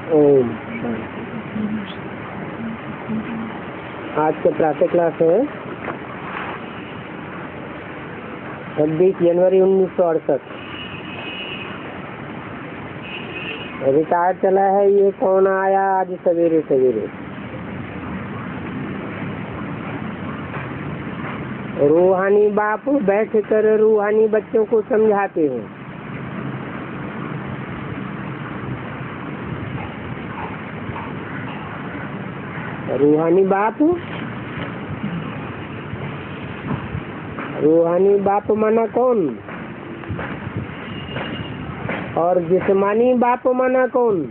ओम आज के प्रातः क्लास है 26 जनवरी 1968। रिटायर चला है। ये कौन आया आज सवेरे सवेरे? रूहानी बाप बैठ कर रूहानी बच्चों को समझाते हैं। रूहानी बाप माना कौन और जिस्मानी बाप माना कौन?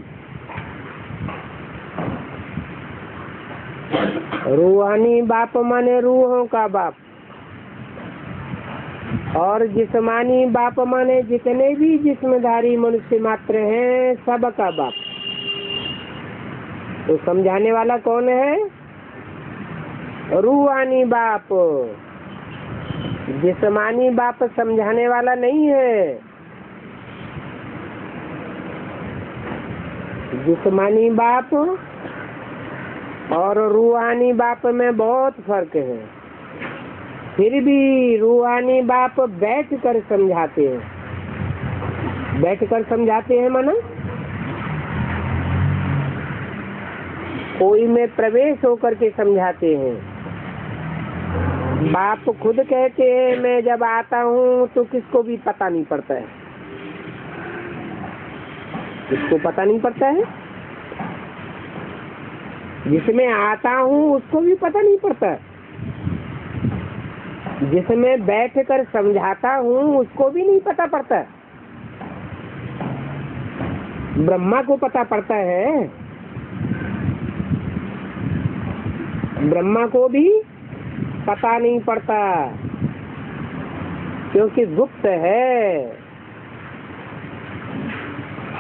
रूहानी बाप माने रूहों का बाप और जिस्मानी बाप माने जितने भी जिस्मधारी मनुष्य मात्र हैं सबका बाप। तो समझाने वाला कौन है? रूहानी बाप। जिस्मानी बाप समझाने वाला नहीं है। जिस्मानी बाप और रूहानी बाप में बहुत फर्क है। फिर भी रूहानी बाप बैठ कर समझाते हैं। बैठ कर समझाते हैं माना कोई में प्रवेश होकर के समझाते हैं। बाप खुद कहते हैं मैं जब आता हूँ तो किसको भी पता नहीं पड़ता है। किसको पता नहीं पड़ता है? जिसमें आता हूँ उसको भी पता नहीं पड़ता। जिसमें बैठ कर समझाता हूँ उसको भी नहीं पता पड़ता। ब्रह्मा को पता पड़ता है। ब्रह्मा को भी पता नहीं पड़ता क्योंकि गुप्त है।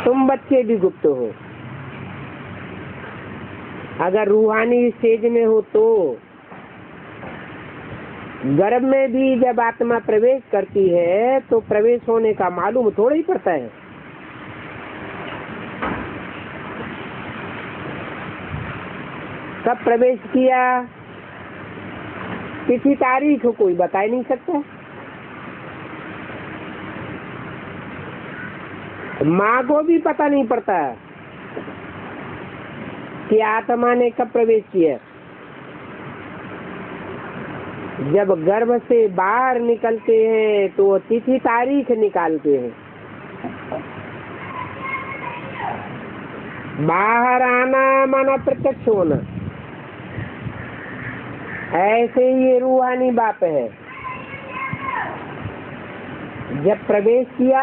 तुम बच्चे भी गुप्त हो। अगर रूहानी स्टेज में हो तो गर्भ में भी जब आत्मा प्रवेश करती है तो प्रवेश होने का मालूम थोड़ा ही पड़ता है। कब प्रवेश किया तिथि तारीख कोई बता ही नहीं सकता। माँ को भी पता नहीं पड़ता कि आत्मा ने कब प्रवेश किया। जब गर्भ से बाहर निकलते हैं तो तिथि तारीख निकालते हैं। बाहर आना माना प्रत्यक्ष होना। ऐसे ही ये रूहानी बाप है। जब प्रवेश किया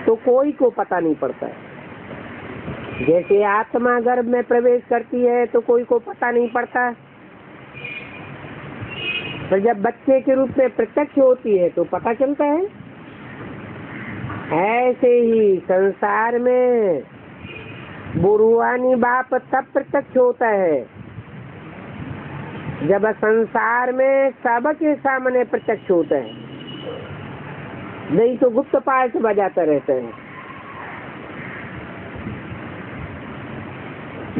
तो कोई को पता नहीं पड़ता है। जैसे आत्मा गर्भ में प्रवेश करती है तो कोई को पता नहीं पड़ता। तो जब बच्चे के रूप में प्रत्यक्ष होती है तो पता चलता है। ऐसे ही संसार में वो रूहानी बाप तब प्रत्यक्ष होता है जब संसार में सबके सामने प्रत्यक्ष होता है। नहीं तो गुप्त पाठ बजाता रहता है।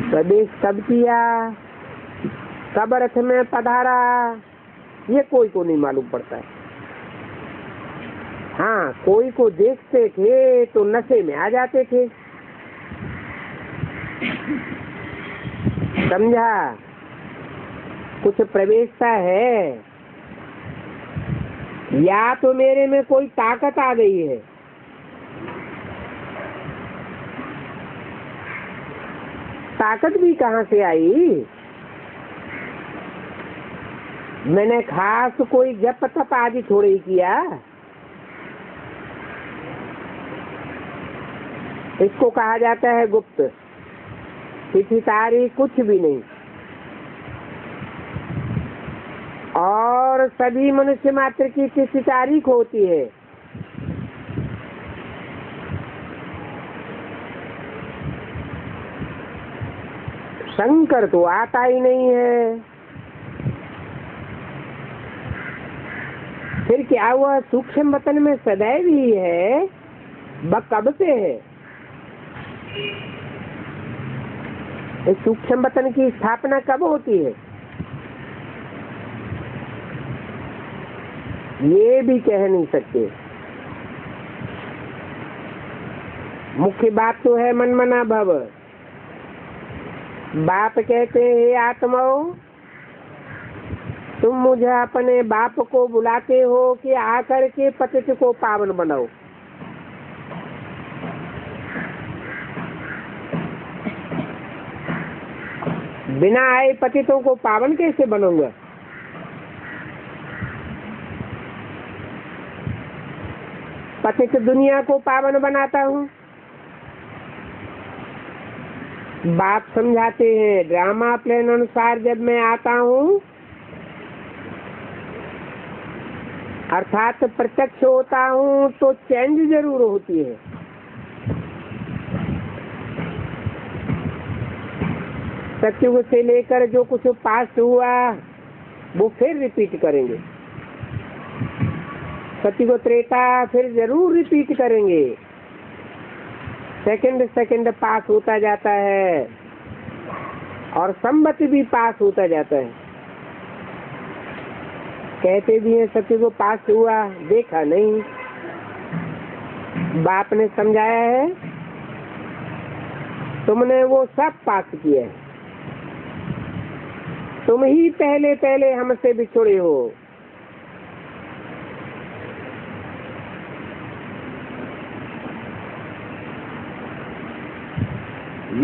प्रवेश कब किया, कब रथ में पधारा, ये कोई को नहीं मालूम पड़ता है। हाँ, कोई को देखते थे तो नशे में आ जाते थे। समझा? कुछ प्रवेशता है या तो मेरे में कोई ताकत आ गई है। ताकत भी कहाँ से आई? मैंने खास कोई जप तप आदि थोड़ी ही किया। इसको कहा जाता है गुप्त। तिथि तारीख कुछ भी नहीं। और सभी मनुष्य मात्र की तिथि तारीख होती है। शंकर तो आता ही नहीं है। फिर क्या हुआ? सूक्ष्म वतन में सदैव ही है। कब से है? इस सूक्ष्म वतन की स्थापना कब होती है, ये भी कह नहीं सकते। मुख्य बात तो है मन मना भव। बाप कहते हैं हे आत्माओं, तुम मुझे अपने बाप को बुलाते हो कि आकर के पतित को पावन बनाओ। बिना आए पतितों को पावन कैसे बनूंगा? पतित दुनिया को पावन बनाता हूँ। बाप समझाते हैं ड्रामा प्लान अनुसार जब मैं आता हूँ, अर्थात प्रत्यक्ष होता हूँ, तो चेंज जरूर होती है। सत्युग से लेकर जो कुछ पास्ट हुआ वो फिर रिपीट करेंगे। सत्युग त्रेता फिर जरूर रिपीट करेंगे। सेकंड पास होता जाता है और संवत भी पास होता जाता है। कहते भी हैं सत्युग पास हुआ, देखा नहीं। बाप ने समझाया है तुमने वो सब पास किया है। तुम ही पहले पहले हमसे बिछुड़े हो।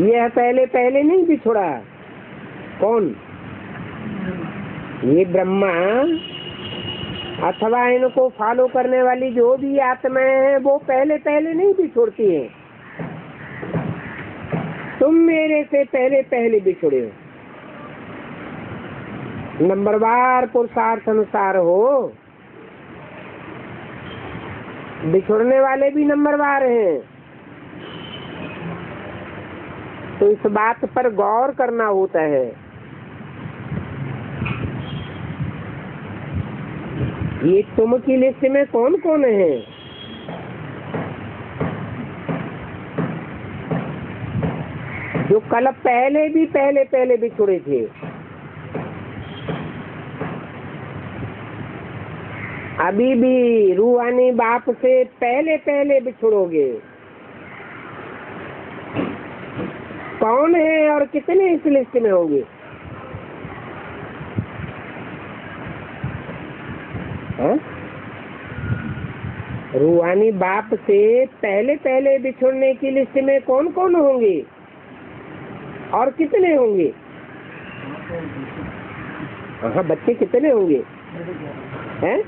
यह पहले पहले नहीं बिछुड़ा। कौन? ये ब्रह्मा अथवा इनको फॉलो करने वाली जो भी आत्माएं हैं वो पहले पहले नहीं बिछुड़ती हैं। तुम मेरे से पहले पहले बिछुड़े हो। नंबरवार पुरुषार्थ अनुसार हो। बिछुड़ने वाले भी नंबरवार हैं। तो इस बात पर गौर करना होता है। ये तुम की लिस्ट में कौन कौन है? जो कल पहले भी पहले बिछुड़े थे। अभी भी रूहानी बाप से पहले पहले बिछुड़ोगे। कौन है और कितने इस लिस्ट में होंगे? रूहानी बाप से पहले पहले बिछुड़ने की लिस्ट में कौन कौन होंगे और कितने होंगे? हाँ, बच्चे कितने होंगे? हैं?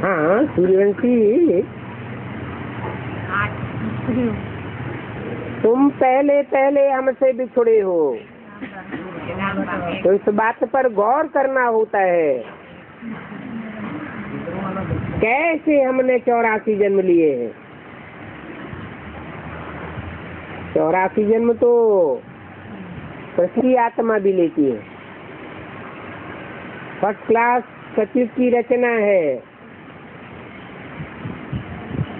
हाँ, सूर्यवंशी। तुम पहले पहले हमसे बिछुड़े हो। तो इस बात पर गौर करना होता है। कैसे हमने 84 जन्म लिए हैं। 84 जन्म तो पृथ्वी आत्मा भी लेती है। फर्स्ट क्लास सचिव की रचना है।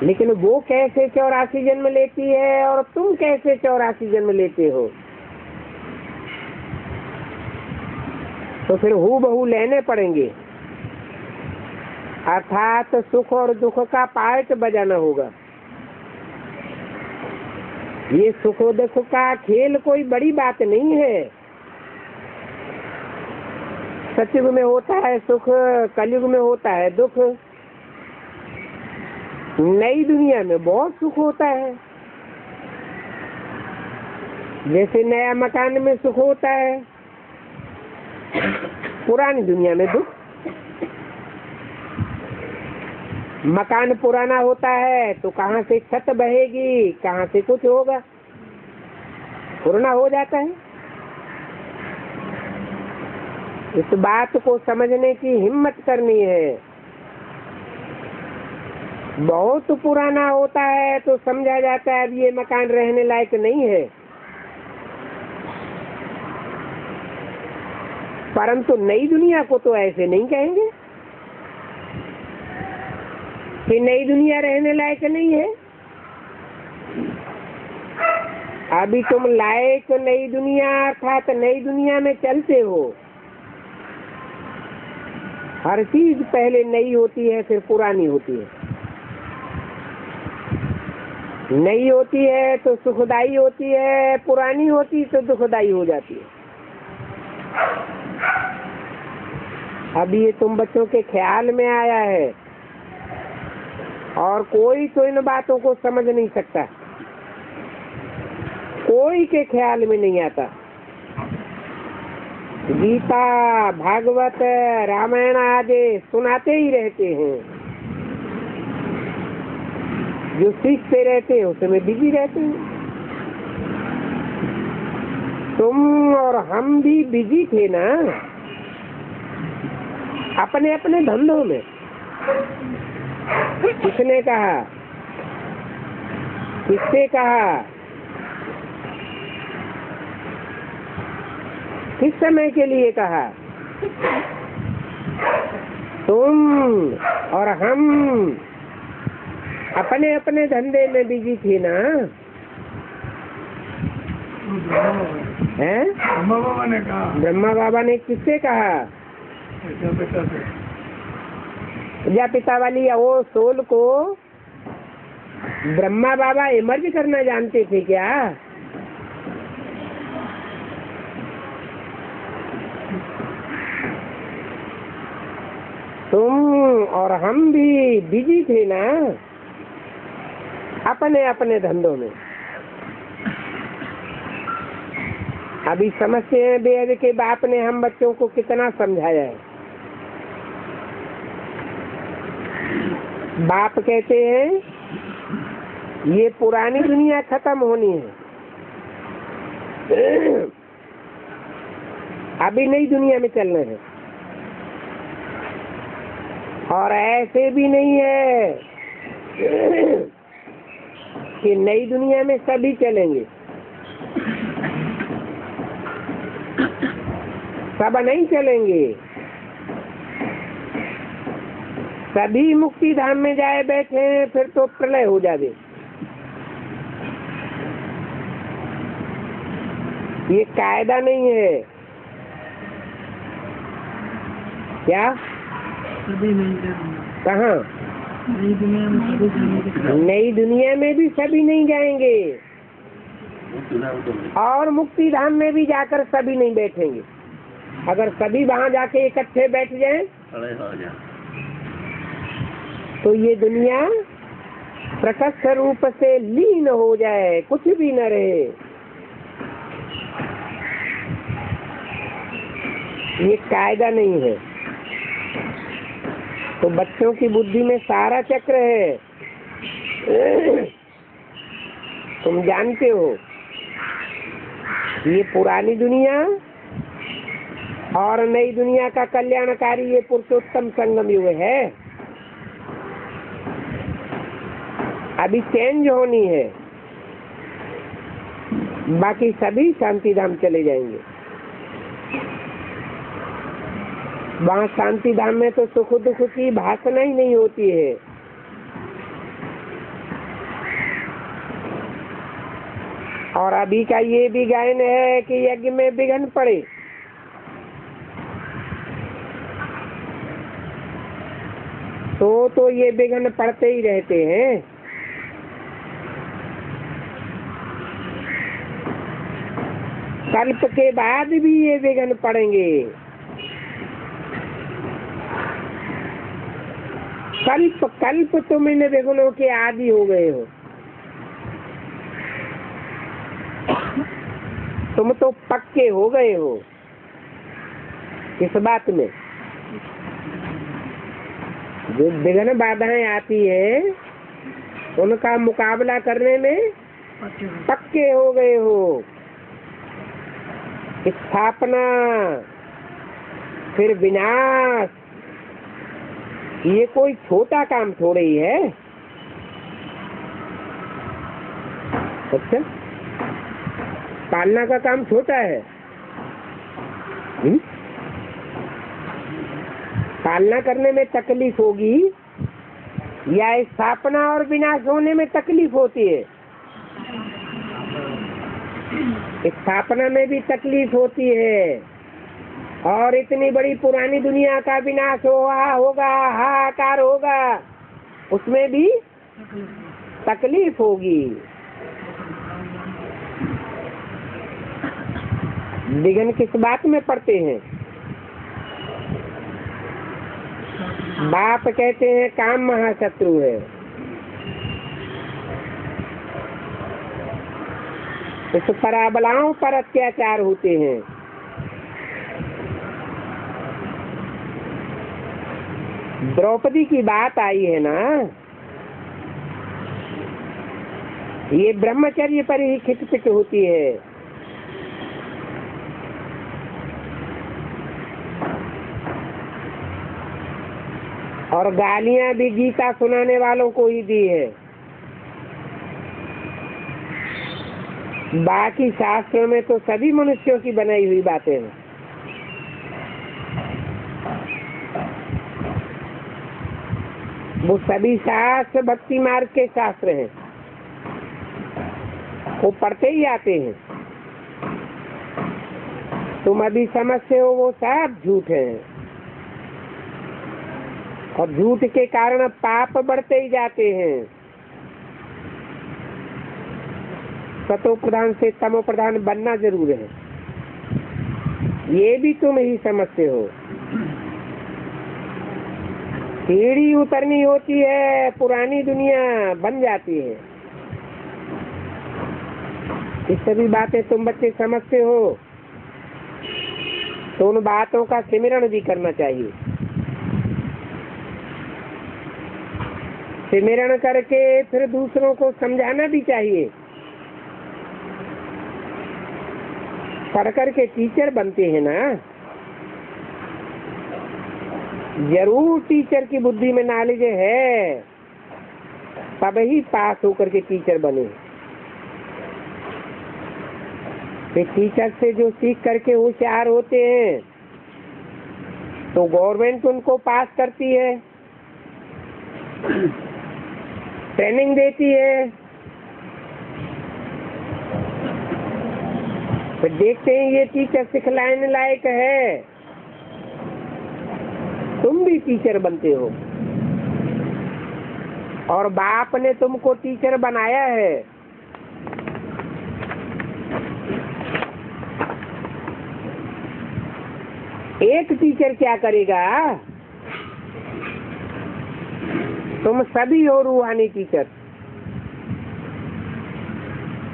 लेकिन वो कैसे 84 जन्म लेती है और तुम कैसे 84 जन्म लेते हो? तो फिर हूबहू लेने पड़ेंगे। अर्थात सुख और दुख का पार्ट बजाना होगा। ये सुख दुख का खेल कोई बड़ी बात नहीं है। सतयुग में होता है सुख, कलयुग में होता है दुख। नई दुनिया में बहुत सुख होता है। जैसे नया मकान में सुख होता है, पुरानी दुनिया में दुख। मकान पुराना होता है तो कहाँ से छत बहेगी, कहाँ से कुछ होगा, पुराना हो जाता है। इस बात को समझने की हिम्मत करनी है। बहुत पुराना होता है तो समझा जाता है अब ये मकान रहने लायक नहीं है। परंतु नई दुनिया को तो ऐसे नहीं कहेंगे कि नई दुनिया रहने लायक नहीं है। अभी तुम लाए तो नई दुनिया, अर्थात नई दुनिया में चलते हो। हर चीज पहले नई होती है, फिर पुरानी होती है। नई होती है तो सुखदाई होती है, पुरानी होती तो दुखदाई हो जाती है। अब ये तुम बच्चों के ख्याल में आया है और कोई तो इन बातों को समझ नहीं सकता, कोई के ख्याल में नहीं आता। गीता, भागवत, रामायण आदि सुनाते ही रहते हैं, जो सीखते रहते हैं उसमें बिजी रहते हैं। तुम और हम भी बिजी थे ना अपने अपने धंधों में। किसने कहा, किससे कहा, किस समय के लिए कहा? तुम और हम अपने अपने धंधे में बिजी थे ना। हैं? ब्रह्मा बाबा ने कहा। ब्रह्मा बाबा ने किससे कहा? प्रजापिता वाली वो सोल को ब्रह्मा बाबा इमर्ज करना जानते थे क्या? तुम और हम भी बिजी थे ना अपने अपने धंधों में। अभी समझते हैं वेद के बाप ने हम बच्चों को कितना समझाया है। बाप कहते हैं ये पुरानी दुनिया खत्म होनी है, अभी नई दुनिया में चलना है। और ऐसे भी नहीं है कि नई दुनिया में सभी चलेंगे, सब नहीं चलेंगे। सभी मुक्ति धाम में जाए बैठे हैं, फिर तो प्रलय हो जाए। ये कायदा नहीं है क्या? सभी नहीं जाएंगे। कहाँ? नई दुनिया में सभी जाएंगे। नई दुनिया में भी सभी नहीं जाएंगे और मुक्ति धाम में भी जाकर सभी नहीं बैठेंगे। अगर सभी वहाँ जाके इकट्ठे बैठ जाएं तो ये दुनिया प्रकट रूप से लीन हो जाए, कुछ भी न रहे। ये कायदा नहीं है। तो बच्चों की बुद्धि में सारा चक्र है, तुम जानते हो। ये पुरानी दुनिया और नई दुनिया का कल्याणकारी ये पुरुषोत्तम संगम युग है। अभी चेंज होनी है, बाकी सभी शांति धाम चले जाएंगे। वहाँ शांति धाम में तो सुख दुख की भाषण ही नहीं होती है। और अभी का ये भी गायन है कि यज्ञ में विघ्न पड़े। तो ये विघ्न पड़ते ही रहते हैं। कल्प के बाद भी ये विघ्न पड़ेंगे। कल्प कल्प तुम इन विघ्नों के आदि हो गए हो। तुम तो पक्के हो गए हो इस बात में। जो विघ्न बाधाएं आती है उनका मुकाबला करने में पक्के हो गए हो। स्थापना फिर विनाश, ये कोई छोटा काम थोड़े ही है। अच्छा, पालना का काम छोटा है? पालना करने में तकलीफ होगी या स्थापना और विनाश होने में तकलीफ होती है? स्थापना में भी तकलीफ होती है, और इतनी बड़ी पुरानी दुनिया का विनाश होगा, हाहाकार होगा, उसमें भी तकलीफ होगी। विघ्न किस बात में पड़ते हैं? बाप कहते हैं काम महाशत्रु है। इस पराबलाओं पर अत्याचार होते हैं। द्रौपदी की बात आई है ना, ये ब्रह्मचर्य पर ही खिटपिट होती है। और गालियां भी गीता सुनाने वालों को ही दी है। बाकी शास्त्रों में तो सभी मनुष्यों की बनाई हुई बातें हैं। वो सभी शास्त्र भक्ति मार्ग के शास्त्र हैं, वो पढ़ते ही आते हैं। तुम अभी समझते हो वो सब झूठ है, और झूठ के कारण पाप बढ़ते ही जाते हैं। सतो प्रधान से तमो प्रधान बनना जरूर है, ये भी तुम ही समझते हो। सीढ़ी उतरनी होती है, पुरानी दुनिया बन जाती है। ये सभी बातें तुम बच्चे समझते हो, तो उन बातों का सिमरण भी करना चाहिए। सिमरण करके फिर दूसरों को समझाना भी चाहिए। पढ़ करके टीचर बनते हैं ना, जरूर टीचर की बुद्धि में नॉलेज है, तब ही पास होकर के टीचर बने। फिर टीचर से जो सीख करके होशियार होते हैं, तो गवर्नमेंट उनको पास करती है, ट्रेनिंग देती है। फिर देखते हैं ये टीचर सिखलाने लायक है, तुम भी टीचर बनते हो। और बाप ने तुमको टीचर बनाया है। एक टीचर क्या करेगा? तुम सभी हो रूहानी टीचर।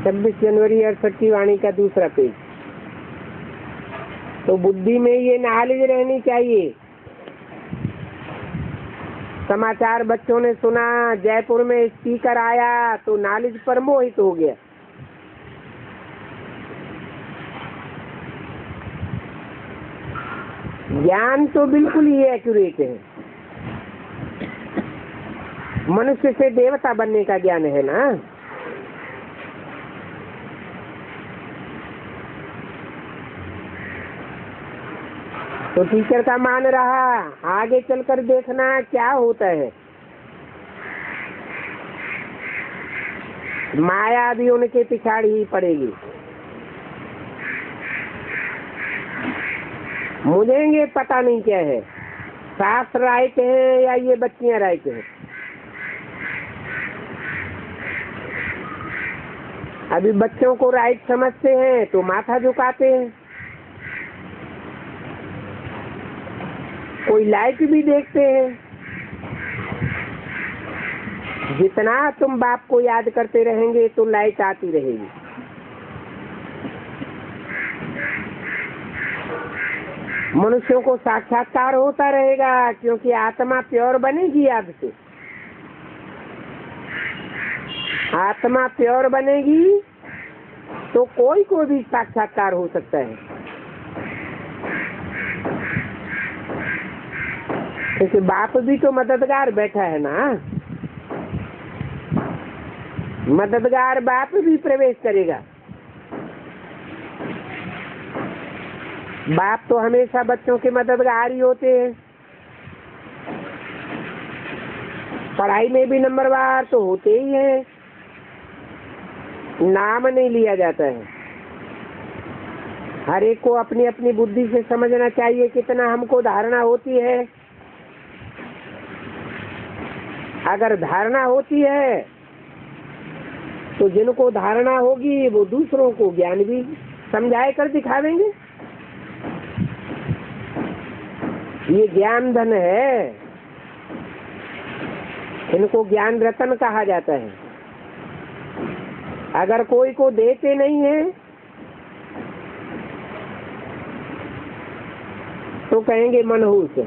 26 जनवरी 68 की वाणी का दूसरा पेज। तो बुद्धि में ये नॉलेज रहनी चाहिए। समाचार बच्चों ने सुना, जयपुर में स्पीकर आया, तो नॉलेज पर मोहित हो गया। ज्ञान तो बिल्कुल ही एक्यूरेट है। मनुष्य से देवता बनने का ज्ञान है ना। तो टीचर का मान रहा, आगे चलकर देखना क्या होता है। माया भी उनके पिछाड़ी ही पड़ेगी। मुझे पता नहीं क्या है, शास्त्र राइट है या ये बच्चियां राइट है। अभी बच्चों को राइट समझते हैं तो माथा झुकाते हैं। कोई लाइट भी देखते हैं। जितना तुम बाप को याद करते रहेंगे तो लाइट आती रहेगी। मनुष्यों को साक्षात्कार होता रहेगा, क्योंकि आत्मा प्योर बनेगी। अब से आत्मा प्योर बनेगी तो कोई को भी साक्षात्कार हो सकता है। क्योंकि बाप भी तो मददगार बैठा है ना। मददगार बाप भी प्रवेश करेगा। बाप तो हमेशा बच्चों के मददगार ही होते हैं। पढ़ाई में भी नंबरवार तो होते ही हैं, नाम नहीं लिया जाता है। हर एक को अपनी अपनी बुद्धि से समझना चाहिए कितना हमको धारणा होती है। अगर धारणा होती है तो जिनको धारणा होगी वो दूसरों को ज्ञान भी समझाए कर दिखावेंगे। ये ज्ञान धन है, इनको ज्ञान रतन कहा जाता है। अगर कोई को देते नहीं है तो कहेंगे मनहूस।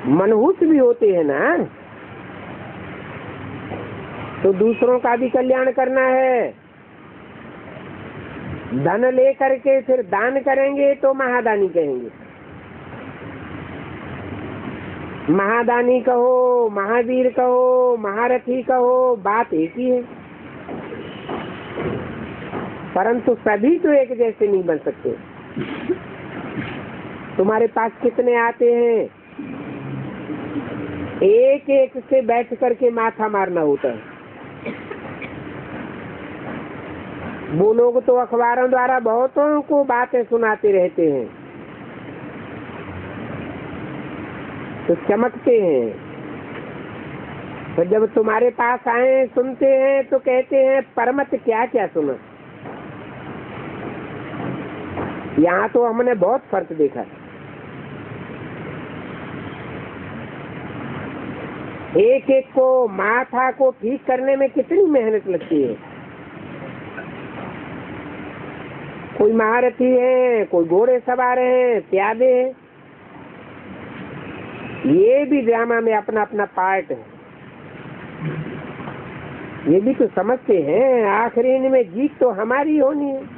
मनहूस भी होते हैं ना, तो दूसरों का भी कल्याण करना है। धन ले करके फिर दान करेंगे तो महादानी कहेंगे। महादानी कहो, महावीर कहो, महारथी कहो, बात एक ही है, परंतु सभी तो एक जैसे नहीं बन सकते। तुम्हारे पास कितने आते हैं, एक एक से बैठ करके माथा मारना होता है। वो लोग तो अखबारों द्वारा बहुतों को बातें सुनाते रहते हैं, तो चमकते हैं। तो जब तुम्हारे पास आए सुनते हैं तो कहते हैं परमत क्या क्या सुना। यहाँ तो हमने बहुत फर्क देखा। एक एक को माथा को ठीक करने में कितनी मेहनत लगती है। कोई महारथी है, कोई घोड़े सवार है, प्यादे हैं, ये भी ड्रामा में अपना अपना पार्ट है। ये भी तो समझते हैं आखिरी इनमें जीत तो हमारी होनी है।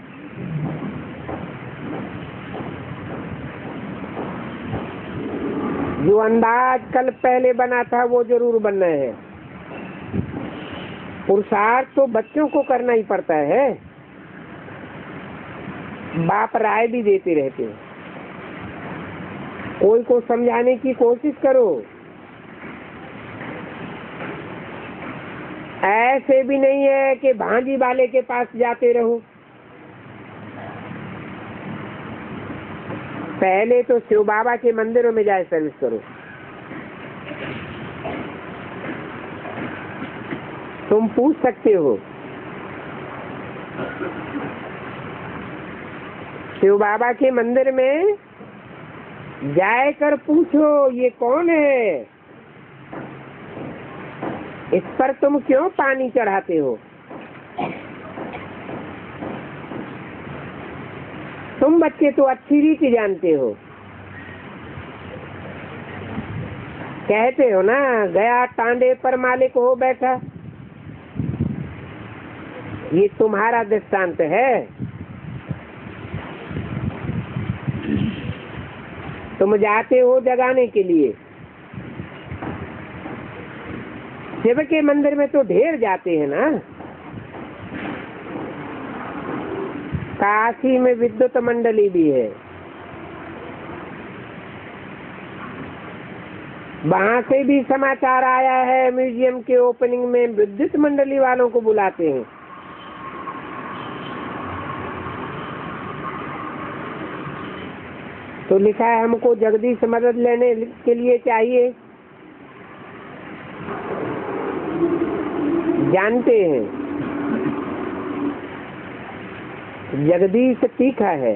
जो अंदाज कल पहले बना था वो जरूर बनना है। पुरुषार्थ तो बच्चों को करना ही पड़ता है। बाप राय भी देते रहते हैं, कोई को समझाने की कोशिश करो। ऐसे भी नहीं है कि भांजी वाले के पास जाते रहो। पहले तो शिव बाबा के मंदिरों में जाए सर्विस करो। तुम पूछ सकते हो, शिव बाबा के मंदिर में जाकर पूछो ये कौन है, इस पर तुम क्यों पानी चढ़ाते हो। तुम बच्चे तो अच्छी रीति जानते हो। कहते हो ना गया टांडे पर मालिक हो बैठा, ये तुम्हारा दृष्टांत है। तुम जाते हो जगाने के लिए। शिव के मंदिर में तो ढेर जाते हैं ना। काशी में विद्युत मंडली भी है, वहाँ से भी समाचार आया है म्यूजियम के ओपनिंग में विद्युत मंडली वालों को बुलाते हैं। तो लिखा है हमको जगदीश मदद लेने के लिए चाहिए। जानते हैं जगदीश तीखा है,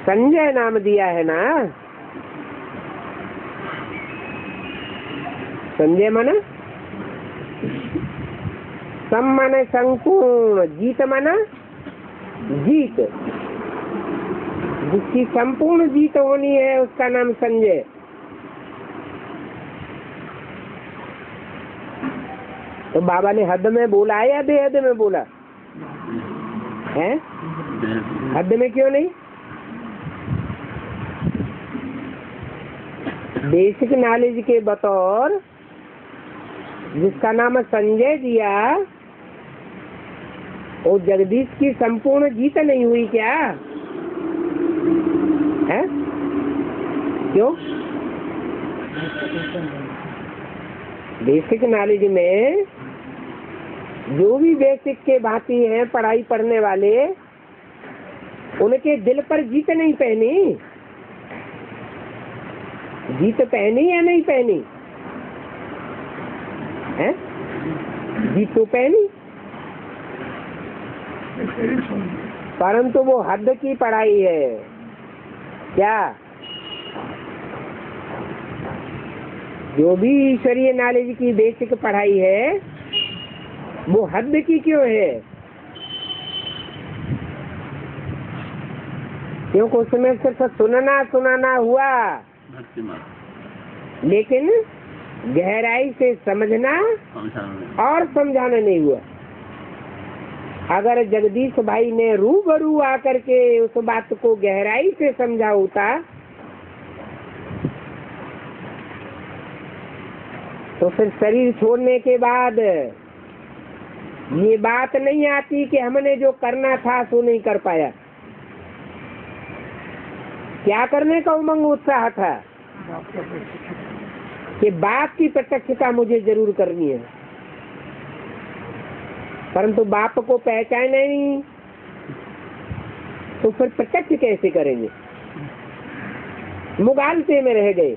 संजय नाम दिया है ना। संजय माना सम माने संपूर्ण, जीत माना जीत। जिसकी संपूर्ण जीत होनी है उसका नाम संजय। तो बाबा ने हद में बोला या बेहद में बोला है? हद में क्यों नहीं? बेसिक नॉलेज के बतौर जिसका नाम संजय दिया, वो जगदीश की संपूर्ण जीत नहीं हुई क्या है? क्यों? बेसिक नॉलेज में जो भी बेसिक के भांति हैं पढ़ाई पढ़ने वाले, उनके दिल पर जीत नहीं पहनी। जीत पहनी या नहीं पहनी है? जीत तो पहनी, परंतु वो हद की पढ़ाई है। क्या? जो भी ईश्वरीय नॉलेज की बेसिक पढ़ाई है वो हद की क्यों है? क्योंकि उसमें सिर्फ सुनाना हुआ, लेकिन गहराई से समझना और समझाना नहीं हुआ। अगर जगदीश भाई ने रूबरू आकर के उस बात को गहराई से समझा होता तो फिर शरीर छोड़ने के बाद ये बात नहीं आती कि हमने जो करना था सो नहीं कर पाया। क्या करने का उमंग उत्साह था कि बाप की प्रत्यक्षता मुझे जरूर करनी है, परंतु बाप को पहचाना नहीं तो फिर प्रत्यक्ष कैसे करेंगे? मुगालते में रह गए।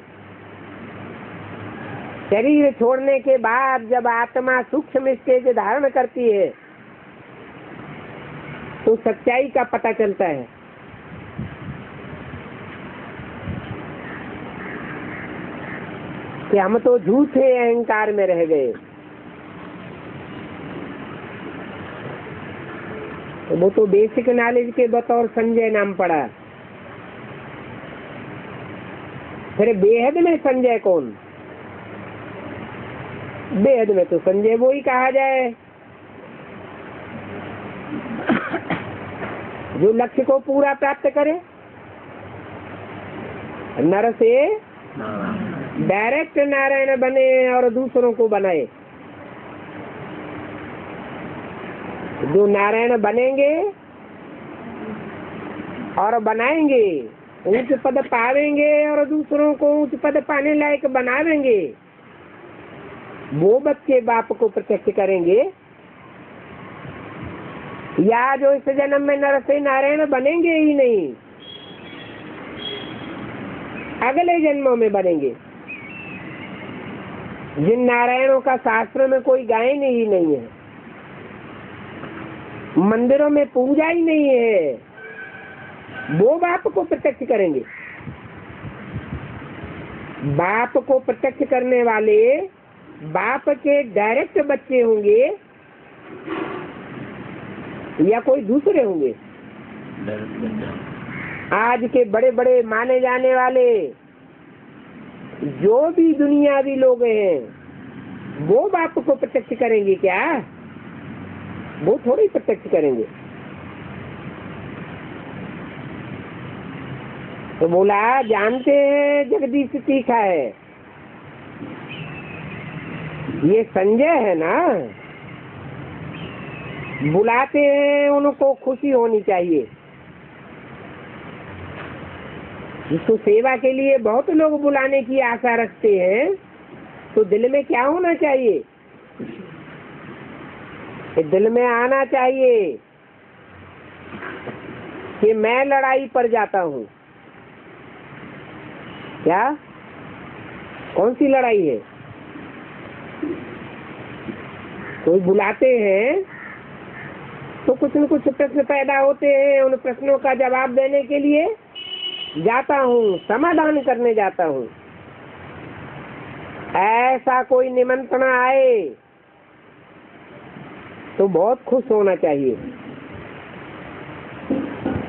शरीर छोड़ने के बाद जब आत्मा सूक्ष्म स्टेज धारण करती है तो सच्चाई का पता चलता है। कि हम तो झूठे अहंकार में रह गए। तो वो तो बेसिक नॉलेज के बतौर संजय नाम पड़ा। फिर बेहद में संजय कौन? बेहद में तो संजय वो ही कहा जाए जो लक्ष्य को पूरा प्राप्त करे। नर से डायरेक्ट नारायण बने और दूसरों को बनाए। जो नारायण बनेंगे और बनाएंगे, ऊंच पद पावेंगे और दूसरों को ऊंच पद पाने लायक बनावेंगे, वो बच्चे बाप को प्रत्यक्ष करेंगे। या जो इस जन्म में नर से नारायण बनेंगे ही नहीं, अगले जन्मों में बनेंगे। जिन नारायणों का शास्त्र में कोई गायन ही नहीं है, मंदिरों में पूजा ही नहीं है, वो बाप को प्रत्यक्ष करेंगे। बाप को प्रत्यक्ष करने वाले बाप के डायरेक्ट बच्चे होंगे या कोई दूसरे होंगे? आज के बड़े बड़े माने जाने वाले जो भी दुनियावी लोग हैं वो बाप को प्रत्यक्ष करेंगे क्या? वो थोड़ी प्रत्यक्ष करेंगे। तो बोला जानते हैं जगदीश तीखा है, ये संजय है ना, बुलाते हैं उनको खुशी होनी चाहिए। जिसको सेवा के लिए बहुत लोग बुलाने की आशा रखते हैं तो दिल में क्या होना चाहिए? कि दिल में आना चाहिए कि मैं लड़ाई पर जाता हूँ। क्या? कौन सी लड़ाई है? कोई बुलाते हैं तो कुछ न कुछ प्रश्न पैदा होते हैं, उन प्रश्नों का जवाब देने के लिए जाता हूँ, समाधान करने जाता हूँ। ऐसा कोई निमंत्रण आए तो बहुत खुश होना चाहिए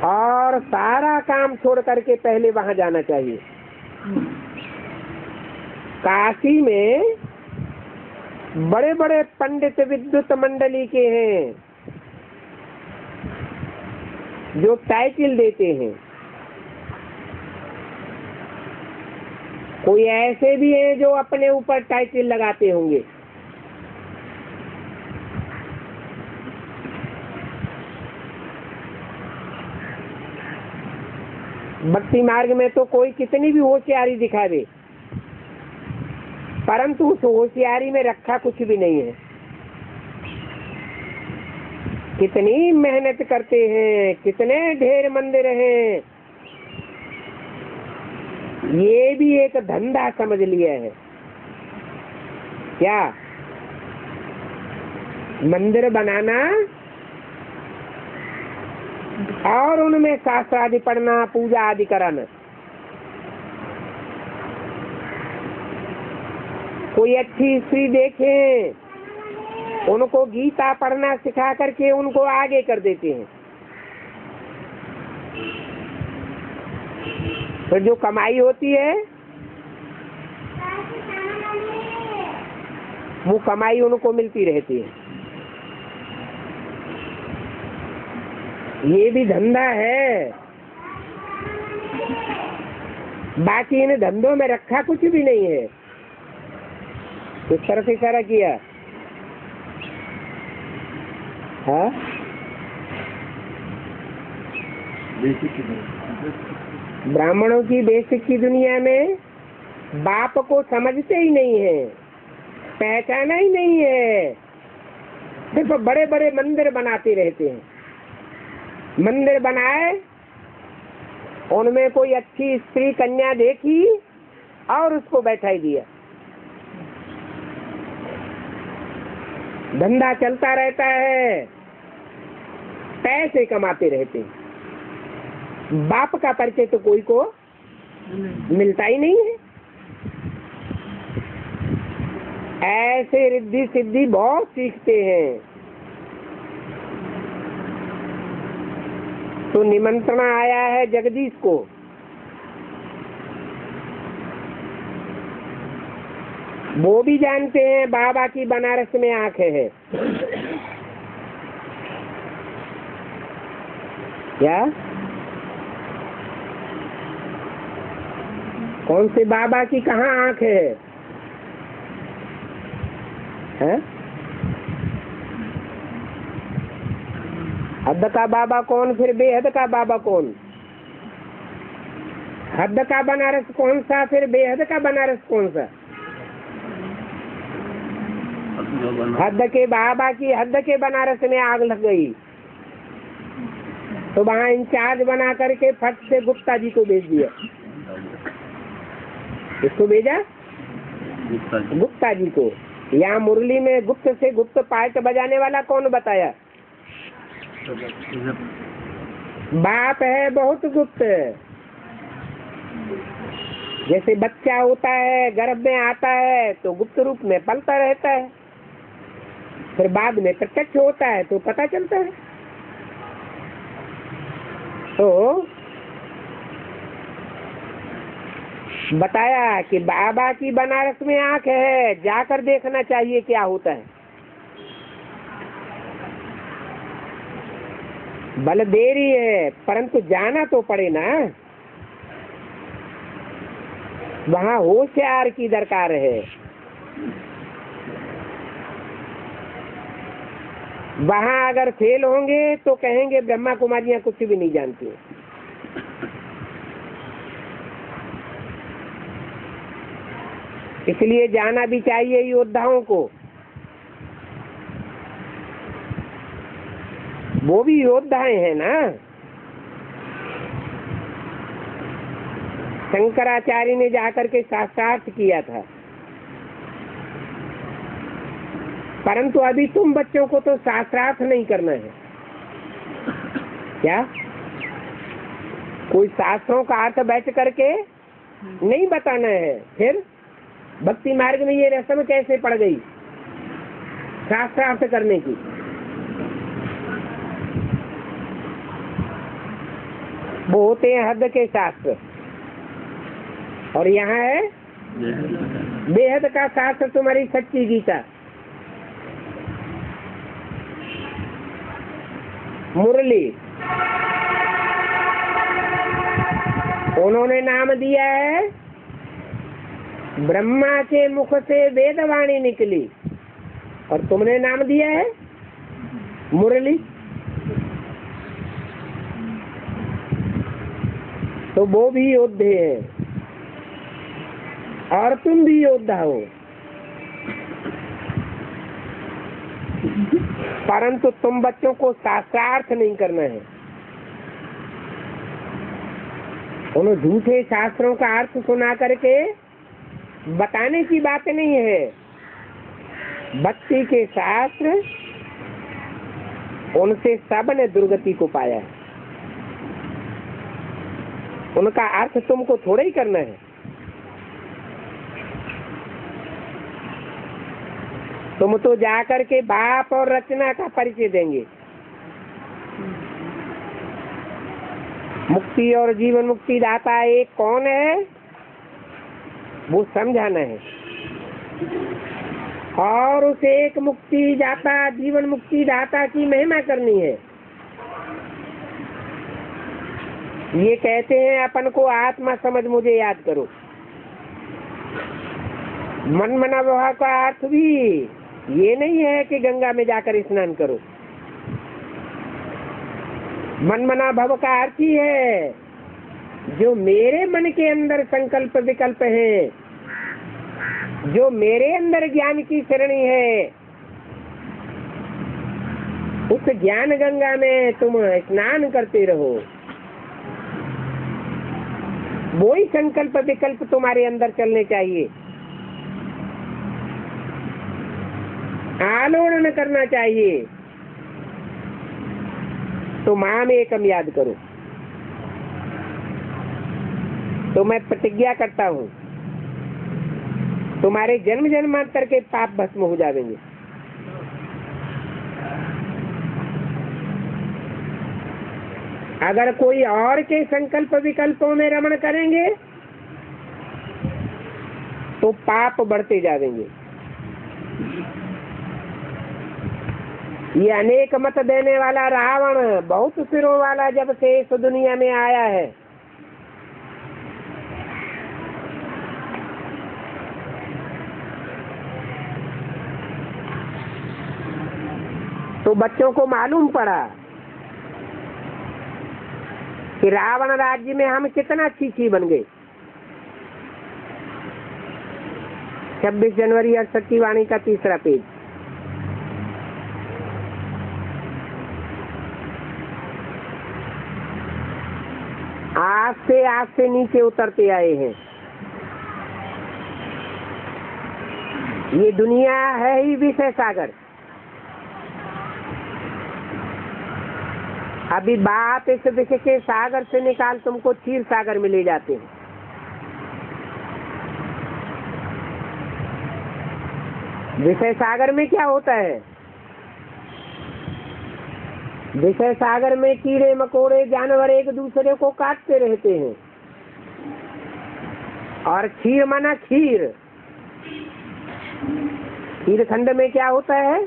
और सारा काम छोड़ करके पहले वहां जाना चाहिए। काशी में बड़े बड़े पंडित विद्युत मंडली के हैं जो टाइटल देते हैं। कोई ऐसे भी हैं जो अपने ऊपर टाइटल लगाते होंगे। भक्ति मार्ग में तो कोई कितनी भी होशियारी दिखा दे, परंतु उस होशियारी में रखा कुछ भी नहीं है। कितनी मेहनत करते हैं, कितने ढेर मंदिर हैं, ये भी एक धंधा समझ लिया है। क्या मंदिर बनाना और उनमें शास्त्र आदि पढ़ना, पूजा आदि कराना। कोई अच्छी स्त्री देखें, उनको गीता पढ़ना सिखा करके उनको आगे कर देते हैं। तो जो कमाई होती है वो कमाई उनको मिलती रहती है। ये भी धंधा है। बाकी इन धंधों में रखा कुछ भी नहीं है। किस तरफ इशारा किया? हाँ, ब्राह्मणों की बेसिक की दुनिया में बाप को समझते ही नहीं है, पहचाना ही नहीं है। सिर्फ बड़े बड़े मंदिर बनाते रहते हैं। मंदिर बनाए, उनमें कोई अच्छी स्त्री कन्या देखी और उसको बैठाई दिया। धंधा चलता रहता है, पैसे कमाते रहते हैं। बाप का परिचय तो कोई को मिलता ही नहीं है। ऐसे रिद्धि सिद्धि बहुत सीखते हैं। तो निमंत्रण आया है जगदीश को। वो भी जानते हैं बाबा की बनारस में आंखें है। क्या? कौन से बाबा की कहाँ आंखें है? हैं? हद का बाबा कौन, फिर बेहद का बाबा कौन? हद का बनारस कौन सा, फिर बेहद का बनारस कौन सा? हद के बाबा की हद के बनारस में आग लग गई तो वहाँ इंचार्ज बना करके फट से गुप्ता जी को भेज दिया। किसको भेजा? गुप्ता जी को। यहाँ मुरली में गुप्त से गुप्त पार्ट बजाने वाला कौन बताया? बाप है बहुत गुप्त। जैसे बच्चा होता है, गर्भ में आता है तो गुप्त रूप में पलता रहता है, फिर बाद में प्रत्यक्ष होता है तो पता चलता है। तो बताया कि बाबा की बनारस में आंख है, जाकर देखना चाहिए क्या होता है। बल देरी है परंतु जाना तो पड़े ना। वहाँ होशियार की दरकार है। वहाँ अगर फेल होंगे तो कहेंगे ब्रह्मा कुमारियाँ कुछ भी नहीं जानती। इसलिए जाना भी चाहिए योद्धाओं को। वो भी योद्धाएं हैं ना। शंकराचार्य ने जाकर के शास्त्रार्थ किया था, परंतु अभी तुम बच्चों को तो शास्त्रार्थ नहीं करना है। क्या? कोई शास्त्रों का अर्थ बैठ करके नहीं बताना है। फिर भक्ति मार्ग में ये रस्म कैसे पड़ गई शास्त्रार्थ करने की? वो होते हैं हद के शास्त्र, और यहाँ है बेहद का शास्त्र, तुम्हारी सच्ची गीता। मुरली उन्होंने नाम दिया है, ब्रह्मा के मुख से वेदवाणी निकली, और तुमने नाम दिया है मुरली। तो वो भी योद्धे हैं और तुम भी योद्धा हो। परंतु तुम बच्चों को शास्त्रार्थ नहीं करना है। उन झूठे शास्त्रों का अर्थ सुना करके बताने की बात नहीं है। भक्ति के शास्त्र, उनसे सबने दुर्गति को पाया है। उनका अर्थ तुमको थोड़ा ही करना है। तुम तो जाकर के बाप और रचना का परिचय देंगे। मुक्ति और जीवन मुक्ति दाता एक कौन है, वो समझाना है। और उस एक मुक्ति दाता, जीवन मुक्ति दाता की महिमा करनी है। ये कहते हैं अपन को आत्मा समझ मुझे याद करो। मन मना व्यवहार का अर्थ भी ये नहीं है कि गंगा में जाकर स्नान करो। मन मना भव का अर्थ ही है जो मेरे मन के अंदर संकल्प विकल्प है, जो मेरे अंदर ज्ञान की श्रेणी है, उस ज्ञान गंगा में तुम स्नान करते रहो। वो ही संकल्प विकल्प तुम्हारे अंदर चलने चाहिए। आलोड़न करना चाहिए। तो माम एकम याद करो। तो मैं प्रतिज्ञा करता हूँ तुम्हारे जन्म जन्मांतर के पाप भस्म हो जाएंगे। अगर कोई और के संकल्प विकल्पों में रमण करेंगे तो पाप बढ़ते जाएंगे। ये अनेक मत देने वाला रावण बहुत सिरों वाला जब से इस दुनिया में आया है, तो बच्चों को मालूम पड़ा कि रावण राज्य में हम कितना चीची बन गए। 26 जनवरी 68 की वाणी का 3रा पेज। आज से नीचे उतरते आए हैं। ये दुनिया है ही विषय सागर। अभी बात इस विषय के सागर से निकाल तुमको क्षीर सागर में ले जाते हैं। विषय सागर में क्या होता है? विषय सागर में कीड़े मकोड़े जानवर एक दूसरे को काटते रहते हैं। और क्षीर माना खीर। खीर खंड में क्या होता है?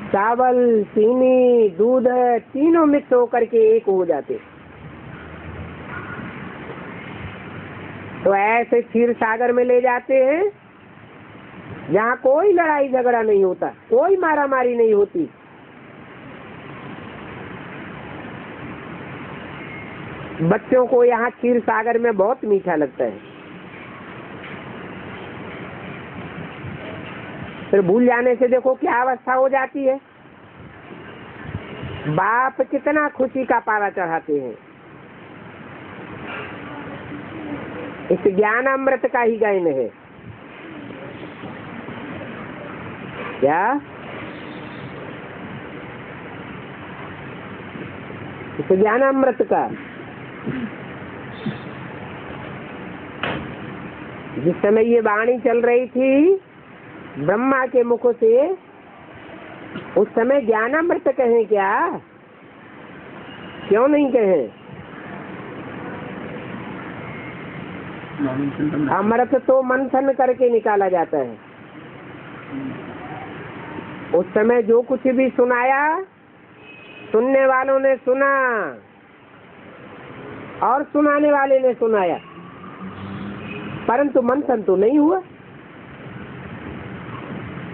चावल, चीनी, दूध तीनों मिक्स होकर के एक हो जाते। तो ऐसे क्षीर सागर में ले जाते हैं जहाँ कोई लड़ाई झगड़ा नहीं होता, कोई मारामारी नहीं होती। बच्चों को यहाँ क्षीर सागर में बहुत मीठा लगता है। फिर भूल जाने से देखो क्या अवस्था हो जाती है। बाप कितना खुशी का पारा चढ़ाते हैं। इस ज्ञान अमृत का ही गायन है। क्या इस ज्ञान अमृत का, जिस समय ये वाणी चल रही थी ब्रह्मा के मुख से, उस समय ज्ञान अमृत कहें क्या? क्यों नहीं कहें? अमृत तो मंथन करके निकाला जाता है। उस समय जो कुछ भी सुनाया, सुनने वालों ने सुना और सुनाने वाले ने सुनाया, परंतु मंथन तो नहीं हुआ।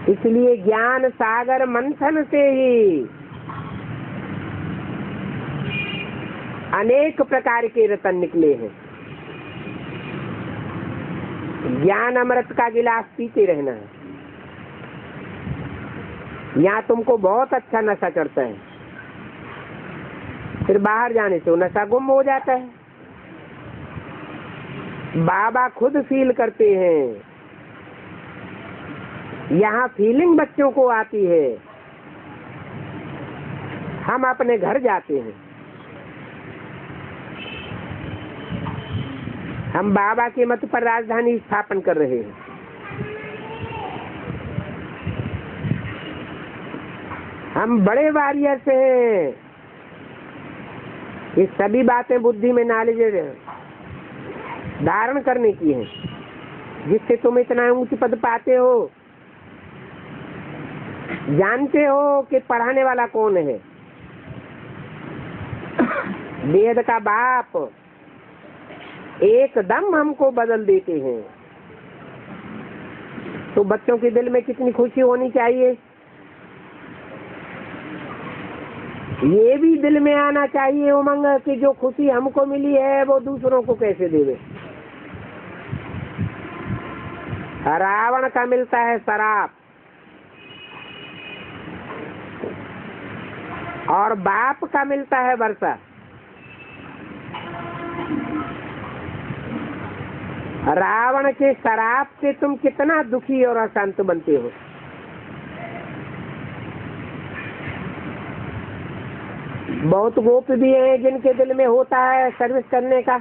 इसलिए ज्ञान सागर मंथन से ही अनेक प्रकार के रतन निकले हैं। ज्ञान अमृत का गिलास पीते रहना है। यहाँ तुमको बहुत अच्छा नशा चढ़ता है, फिर बाहर जाने से वो नशा गुम हो जाता है। बाबा खुद फील करते हैं, यहाँ फीलिंग बच्चों को आती है, हम अपने घर जाते हैं, हम बाबा के मत पर राजधानी स्थापन कर रहे हैं। हम बड़े वॉरियर्स हैं। ये सभी बातें बुद्धि में नॉलेज धारण करने की हैं, जिससे तुम इतना ऊंच पद पाते हो। जानते हो कि पढ़ाने वाला कौन है? वेद का बाप एकदम हमको बदल देते हैं। तो बच्चों के दिल में कितनी खुशी होनी चाहिए। ये भी दिल में आना चाहिए उमंग कि जो खुशी हमको मिली है वो दूसरों को कैसे देवे। रावण का मिलता है शराब और बाप का मिलता है वर्षा। रावण के शराब से तुम कितना दुखी और अशांत बनते हो। बहुत गोप भी हैं जिनके दिल में होता है सर्विस करने का,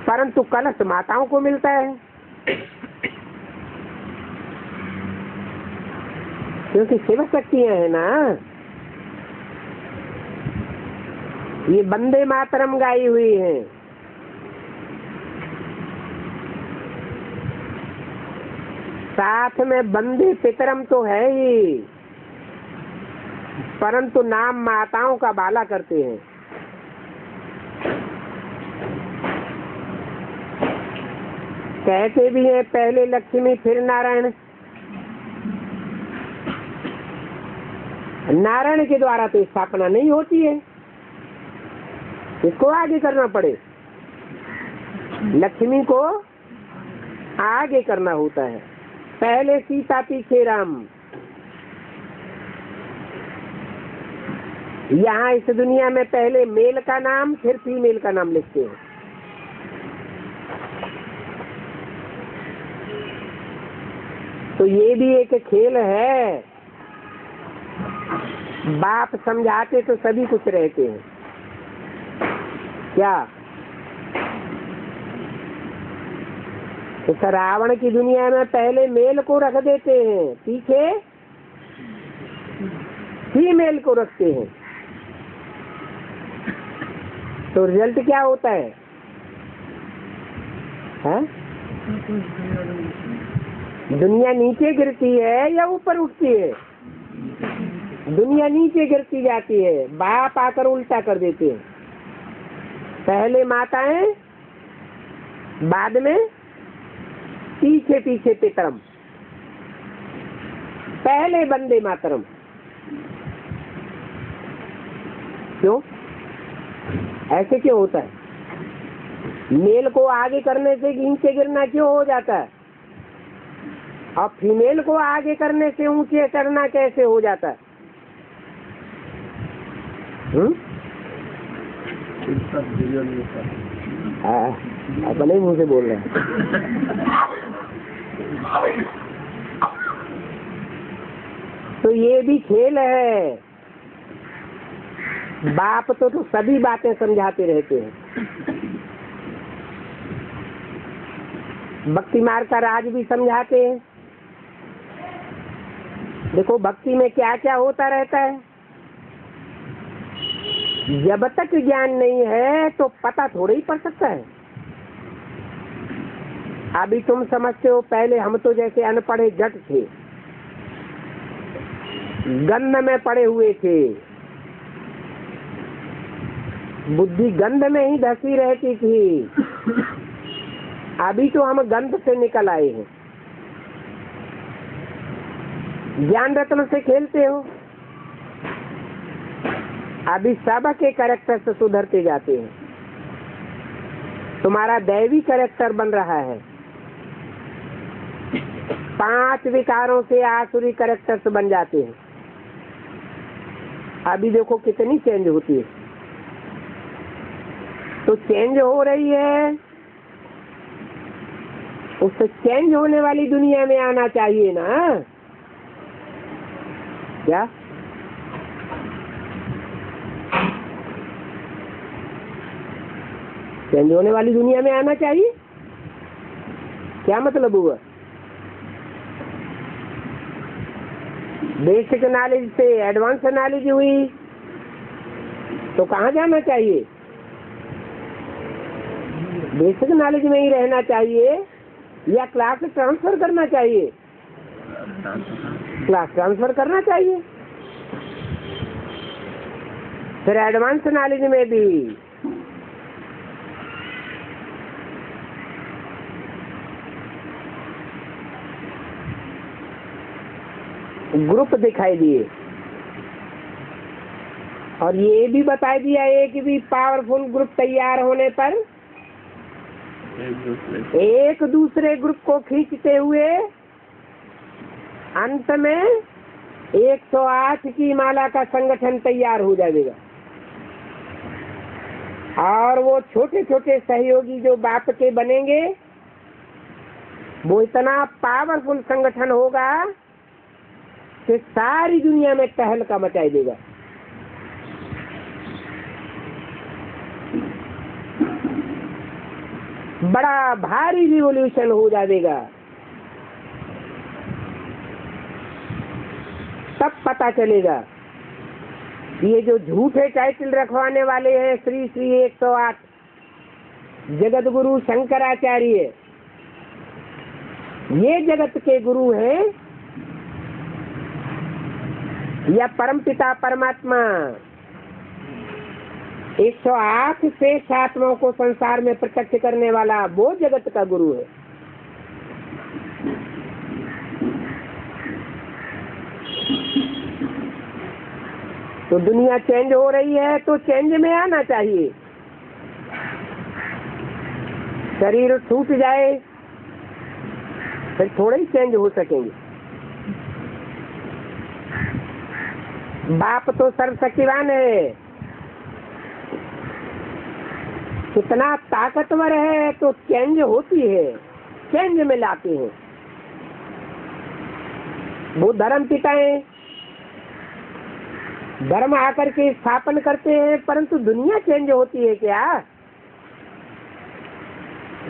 परंतु कलश माताओं को मिलता है, क्योंकि शिव शक्तियां है ना। ये वंदे मातरम गाई हुई है। साथ में वंदे पितरम तो है ही, परंतु नाम माताओं का बाला करते हैं। कहते भी हैं पहले लक्ष्मी फिर नारायण। नारायण के द्वारा तो स्थापना नहीं होती है, इसको आगे करना पड़े। लक्ष्मी को आगे करना होता है। पहले सीता पीछे राम। यहाँ इस दुनिया में पहले मेल का नाम फिर फीमेल का नाम लिखते हैं। तो ये भी एक खेल है। बाप समझाते तो सभी कुछ रहते हैं क्या। इस रावण की दुनिया में पहले मेल को रख देते हैं, पीछे फीमेल को रखते हैं। तो रिजल्ट क्या होता है? दुनिया नीचे गिरती है या ऊपर उठती है? दुनिया नीचे गिरती जाती है। बाप आकर उल्टा कर देते हैं। पहले माताएं, बाद में पीछे पीछे पितरम, पहले वंदे मातरम। क्यों ऐसे क्यों होता है? मेल को आगे करने से नीचे गिरना क्यों हो जाता है, और फीमेल को आगे करने से ऊंचे चढ़ना कैसे हो जाता है? अपने मुंह से बोल रहे हैं। तो ये भी खेल है। बाप तो सभी बातें समझाते रहते हैं। भक्ति मार्ग का राज भी समझाते हैं। देखो भक्ति में क्या क्या होता रहता है। जब तक ज्ञान नहीं है तो पता थोड़ा ही पड़ सकता है। अभी तुम समझते हो, पहले हम तो जैसे अनपढ़े जट थे, गंध में पड़े हुए थे, बुद्धि गंध में ही धसी रहती थी। अभी तो हम गंध से निकल आए हैं। ज्ञान रत्न से खेलते हो। अभी सब के कैरेक्टर से सुधरते जाते हैं। तुम्हारा दैवी कैरेक्टर बन रहा है। 5 विकारों से आसुरी कैरेक्टर्स बन जाते हैं। अभी देखो कितनी चेंज होती है। तो चेंज हो रही है, उस चेंज होने वाली दुनिया में आना चाहिए ना। क्या चेंज होने वाली दुनिया में आना चाहिए? क्या मतलब हुआ? बेसिक नॉलेज से एडवांस नॉलेज हुई तो कहाँ जाना चाहिए? बेसिक नॉलेज में ही रहना चाहिए या क्लास ट्रांसफर करना चाहिए? क्लास ट्रांसफर करना चाहिए। फिर एडवांस नॉलेज में भी ग्रुप दिखाई दिए और ये भी बता दिया है कि भी पावरफुल ग्रुप तैयार होने पर एक दूसरे ग्रुप को खींचते हुए अंत में 108 की माला का संगठन तैयार हो जाएगा। और वो छोटे छोटे सहयोगी जो बाप के बनेंगे वो इतना पावरफुल संगठन होगा कि सारी दुनिया में तहलका मचाई देगा। बड़ा भारी रिवॉल्यूशन हो जाएगा। तब पता चलेगा ये जो झूठे टाइटल रखवाने वाले हैं श्री श्री 108 जगत गुरु शंकराचार्य, ये जगत के गुरु हैं या परमपिता परमात्मा 108 श्रेष्ठ आत्माओं को संसार में प्रत्यक्ष करने वाला वो जगत का गुरु है। तो दुनिया चेंज हो रही है तो चेंज में आना चाहिए। शरीर छूट जाए फिर थोड़े ही चेंज हो सकेंगे। बाप तो सर्वशक्तिवान है, कितना ताकतवर है तो चेंज होती है, चेंज में लाते हैं। वो धर्म पिता है, धर्म आकर के स्थापन करते हैं, परंतु दुनिया चेंज होती है क्या?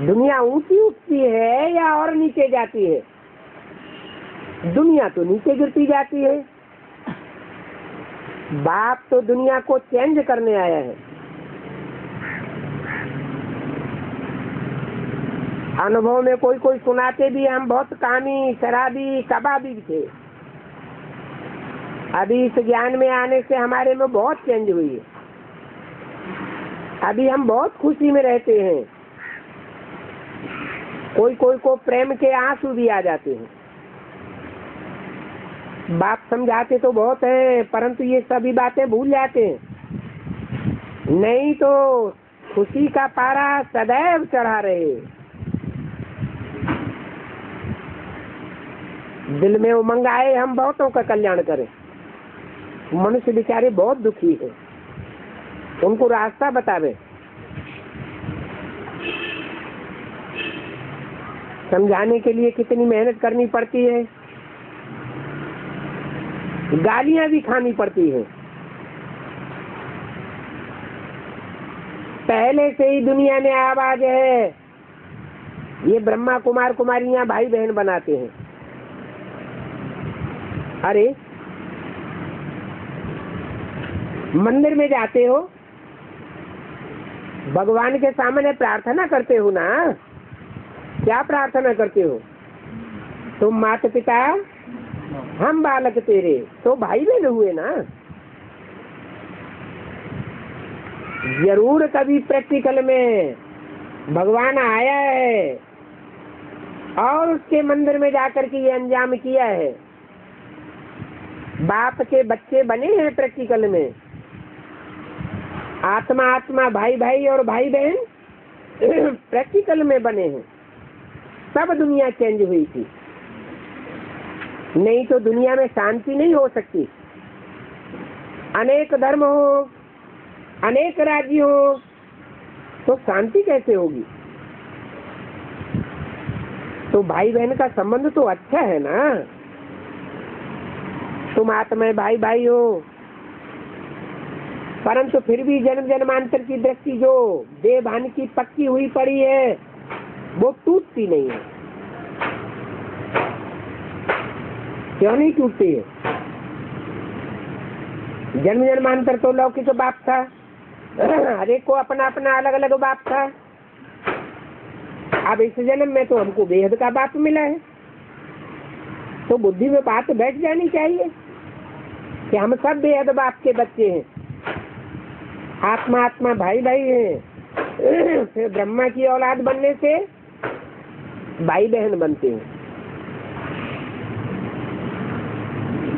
दुनिया ऊंची उठती है या और नीचे जाती है? दुनिया तो नीचे गिरती जाती है। बाप तो दुनिया को चेंज करने आया है। अनुभव में कोई कोई सुनाते भी हम बहुत कामी शराबी कबाबी थे, अभी इस ज्ञान में आने से हमारे में बहुत चेंज हुई है। अभी हम बहुत खुशी में रहते हैं। कोई कोई को प्रेम के आंसू भी आ जाते हैं। बाप समझाते तो बहुत है, परंतु ये सभी बातें भूल जाते हैं। नहीं तो खुशी का पारा सदैव चढ़ा रहे। दिल में उमंग आए हम बहुतों का कल्याण करें। मनुष्य बेचारे बहुत दुखी है, उनको रास्ता बतावे। समझाने के लिए कितनी मेहनत करनी पड़ती है, गालियां भी खानी पड़ती है। पहले से ही दुनिया में आवाज है, ये ब्रह्मा कुमार कुमारियां भाई बहन बनाते हैं। अरे मंदिर में जाते हो, भगवान के सामने प्रार्थना करते हो ना? क्या प्रार्थना करते हो? तुम माता पिता हम बालक तेरे, तो भाई बहन हुए ना। जरूर कभी प्रैक्टिकल में भगवान आया है और उसके मंदिर में जाकर के ये अंजाम किया है। बाप के बच्चे बने हैं प्रैक्टिकल में। आत्मा आत्मा भाई भाई और भाई बहन प्रैक्टिकल में बने हैं। सब दुनिया चेंज हुई थी। नहीं तो दुनिया में शांति नहीं हो सकती। अनेक धर्म हो, अनेक राज्य हो, तो शांति कैसे होगी? तो भाई बहन का संबंध तो अच्छा है ना। तुम आत्मा भाई भाई हो, परंतु फिर भी जन्म जन्मांतर की दृष्टि जो देह भान की पक्की हुई पड़ी है वो टूटती नहीं है। क्यों नहीं टूटती है? जन्म जन्मांतर तो लौकिक बाप था, हर एक को अपना अपना अलग अलग बाप था। अब इस जन्म में तो हमको बेहद का बाप मिला है, तो बुद्धि में बात बैठ जानी चाहिए कि हम सब बेहद बाप के बच्चे हैं, आत्मा आत्मा भाई भाई हैं। फिर ब्रह्मा की औलाद बनने से भाई बहन बनते हैं।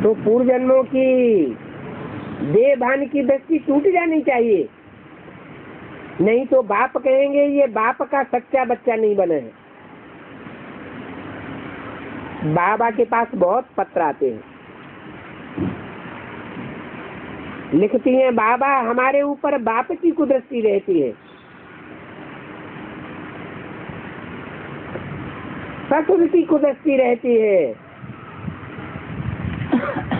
तो पूर्व जन्मों की देह भान की दृष्टि टूट जानी चाहिए, नहीं तो बाप कहेंगे ये बाप का सच्चा बच्चा नहीं बना है। बाबा के पास बहुत पत्र आते हैं, लिखती हैं बाबा हमारे ऊपर बाप की कुदृष्टि रहती है, ससुर की कुदृष्टि रहती है,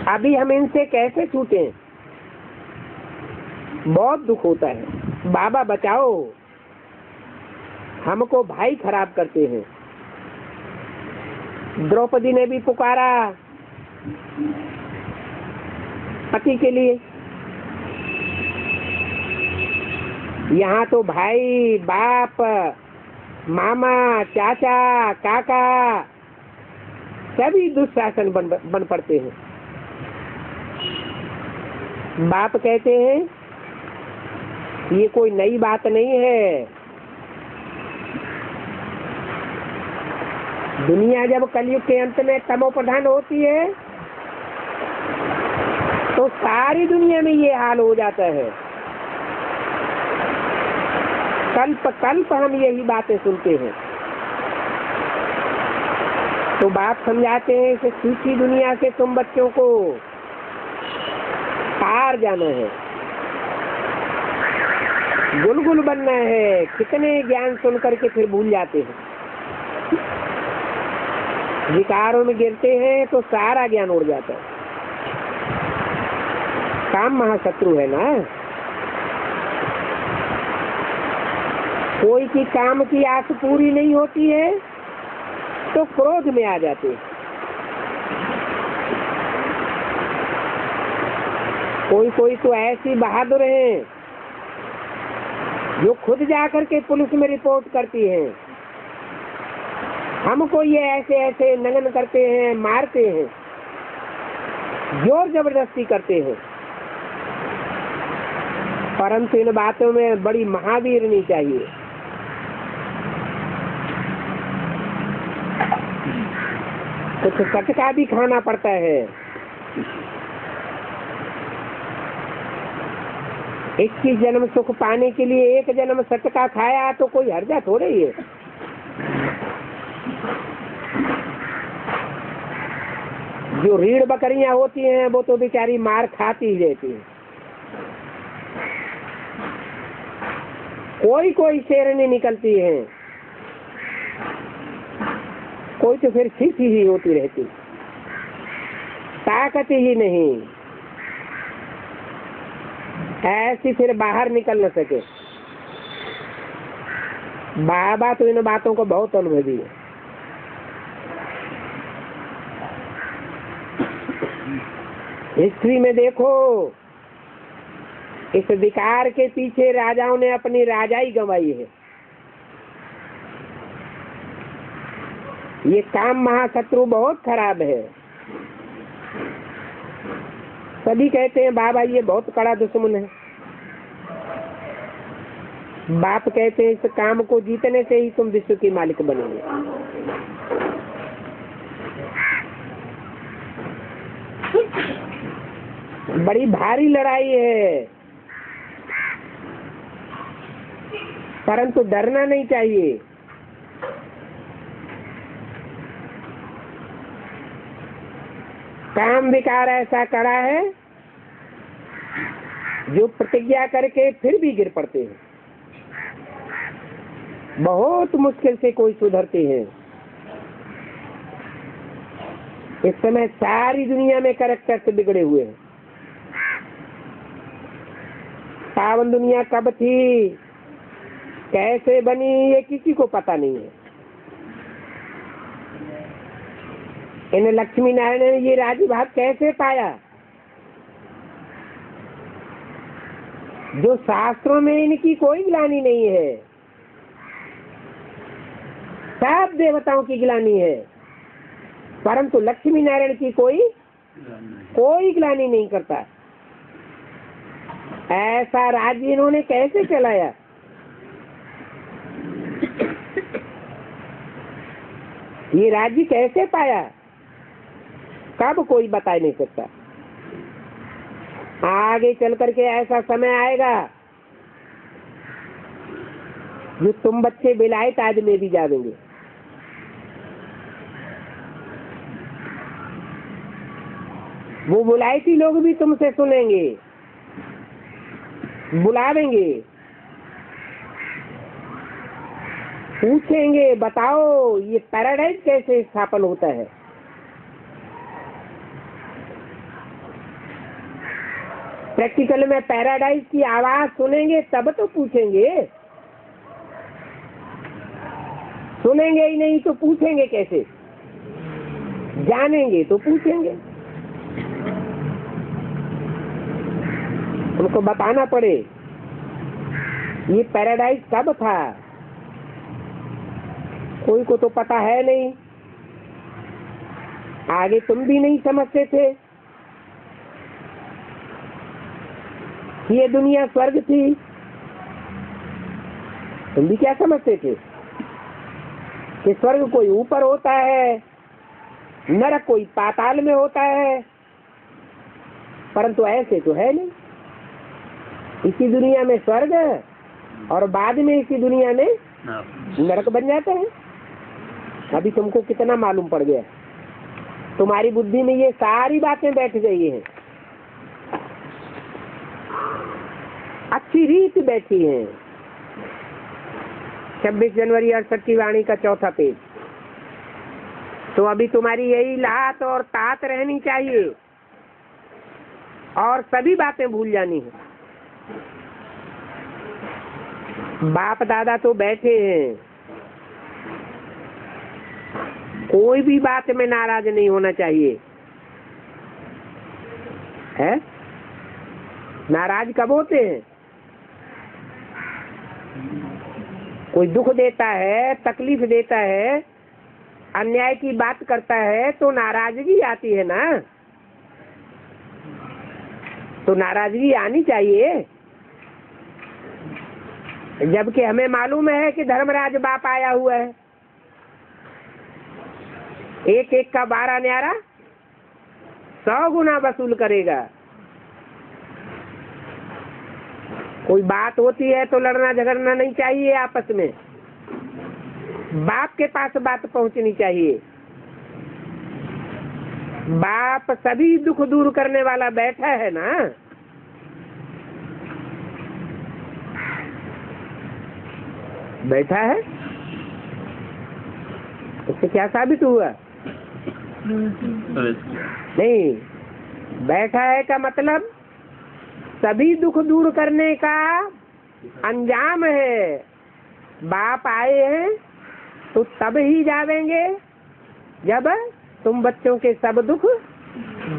अभी हम इनसे कैसे छूटें? बहुत दुख होता है। बाबा बचाओ, हमको भाई खराब करते हैं। द्रौपदी ने भी पुकारा पति के लिए, यहाँ तो भाई बाप मामा चाचा काका सभी दुशासन बन पड़ते हैं। बाप कहते हैं ये कोई नई बात नहीं है। दुनिया जब कलयुग के अंत में तमो प्रधान होती है तो सारी दुनिया में ये हाल हो जाता है। कल्प कल्प हम यही बातें सुनते हैं। तो बाप समझाते हैं कि सूखी दुनिया से तुम बच्चों को पार जाना है, गुलगुल बनना है। कितने ज्ञान सुन करके फिर भूल जाते हैं, विकारों में गिरते हैं तो सारा ज्ञान उड़ जाता है। काम महाशत्रु है ना। कोई की काम की आस पूरी नहीं होती है तो क्रोध में आ जाते हैं। कोई कोई तो ऐसी बहादुर हैं जो खुद जाकर के पुलिस में रिपोर्ट करती हैं, हमको ये ऐसे ऐसे नंगन करते हैं, मारते हैं, जोर जबरदस्ती करते हैं। परंतु इन बातों में बड़ी महावीरनी चाहिए। कुछ सटका भी खाना पड़ता है। 21 जन्म सुख पाने के लिए एक जन्म सटका खाया तो कोई हर्जा थोड़े ही है। जो रीढ़ बकरियां होती हैं वो तो बेचारी मार खाती ही रहती है। कोई कोई शेरनी निकलती है, कोई तो फिर सीधी ही होती रहती, ताकत ही नहीं, ऐसी फिर बाहर निकल न सके। बाबा तो इन बातों को बहुत अनुभवी है। हिस्ट्री में देखो, इस विकार के पीछे राजाओं ने अपनी राजाई गंवाई है। ये काम महाशत्रु बहुत खराब है। सभी कहते हैं बाबा ये बहुत कड़ा दुश्मन है। बाप कहते हैं इस काम को जीतने से ही तुम विश्व की मालिक बनेंगे। बड़ी भारी लड़ाई है, परंतु डरना नहीं चाहिए। काम विकार ऐसा करा है जो प्रतिज्ञा करके फिर भी गिर पड़ते हैं। बहुत मुश्किल से कोई सुधरते हैं। इस समय सारी दुनिया में कैरेक्टर से बिगड़े हुए हैं। पावन दुनिया कब थी, कैसे बनी, ये किसी को पता नहीं है। इन लक्ष्मी नारायण ने ये राज्य भाग कैसे पाया, जो शास्त्रों में इनकी कोई गिलानी नहीं है। सब देवताओं की गिलानी है, परंतु लक्ष्मी नारायण की कोई गिलानी नहीं करता। ऐसा राज्य इन्होंने कैसे चलाया। ये राज्य कैसे पाया, कब कोई बता नहीं सकता। आगे चल करके ऐसा समय आएगा जो तुम बच्चे विलायत आज में भी जावेंगे। वो बुलायती लोग भी तुमसे सुनेंगे, बुलावेंगे, पूछेंगे बताओ ये पैराडाइज कैसे स्थापन होता है। प्रैक्टिकल में पैराडाइज की आवाज सुनेंगे तब तो पूछेंगे, सुनेंगे ही नहीं तो पूछेंगे कैसे, जानेंगे तो पूछेंगे। उनको बताना पड़े ये पैराडाइज कब था, कोई को तो पता है नहीं। आगे तुम भी नहीं समझते थे कि ये दुनिया स्वर्ग थी, तुम भी क्या समझते थे कि स्वर्ग कोई ऊपर होता है, नरक कोई पाताल में होता है, परंतु ऐसे तो है नहीं। इसी दुनिया में स्वर्ग और बाद में इसी दुनिया में नरक बन जाता है। अभी तुमको कितना मालूम पड़ गया, तुम्हारी बुद्धि में ये सारी बातें बैठ गई हैं, अच्छी रीत बैठी हैं। 26 जनवरी 68 की वाणी का 4था पेज। तो अभी तुम्हारी यही लात और तात रहनी चाहिए और सभी बातें भूल जानी है। बाप दादा तो बैठे हैं, कोई भी बात में नाराज नहीं होना चाहिए है। नाराज कब होते हैं, कोई दुख देता है, तकलीफ देता है, अन्याय की बात करता है तो नाराजगी आती है ना। तो नाराजगी आनी चाहिए, जबकि हमें मालूम है कि धर्मराज बाप आया हुआ है, एक एक का 12 न्यारा 100 गुना वसूल करेगा। कोई बात होती है तो लड़ना झगड़ना नहीं चाहिए आपस में, बाप के पास बात पहुंचनी चाहिए। बाप सभी दुख दूर करने वाला बैठा है ना। बैठा है, उससे क्या साबित हुआ? नहीं, बैठा है का मतलब सभी दुख दूर करने का अंजाम है। बाप आए हैं तो तब ही जावेंगे जब तुम बच्चों के सब दुख